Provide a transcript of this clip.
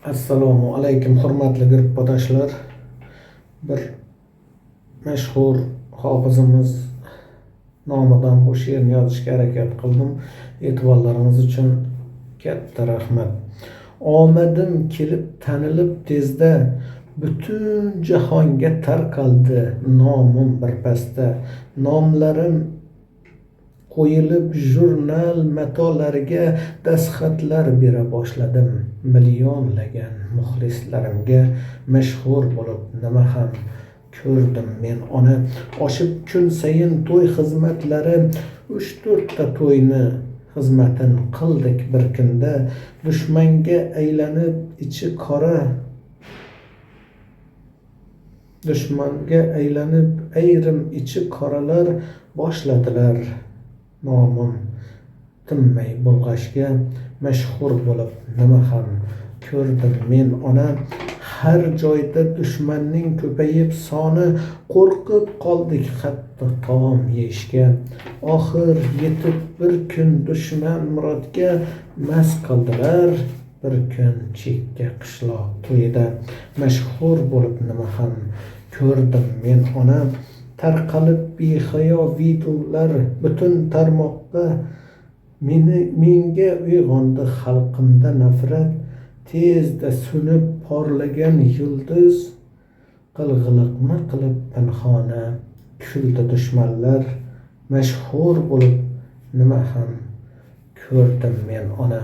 Assalomu alaykum hurmatli guruhdoshlar. Bir mashhur hofizimiz nomidan bu she'rni yozishga harakat qildim. E'tiborlaringiz uchun katta rahmat. Omadim kelib tanilib tezda, butun jahonga tarqaldi nomim birpasda. Nomlarim qo'yilib jurnal matolariga dastxatlar bera boshladim. Millionlagan muxlislarimga mashhur bo'lib nima ham ko'rdim men ona. Oshib kun sayin to'y xizmatlari, 3-4 to'yni xizmatin qildik bir kunda. Dushmanga aylanib ayrim ichi qoralar boshladilar nomim tinmay bulg'ashga. Mashhur bo'lib nima ham ko'rdim men ona. Har joyda dushmanning ko'payib soni, qo'rqib qoldik hatto taom yeyishga. Oxir yetib bir kun dushman murodga, mast qildilar bir kun chekka qishloq to'yida. Mashhur bo'lib nima ham ko'rdim men ona. Tarqalib behayo videolar butun tarmoqqa, menga uyg'ondi xalqimda nafrat. Tezda so'nib porlagan yulduz, qilg'iliqni qilib pinhona kuldi dushmanlar. Mashhur bo'lib nima ham ko'rdim men ona.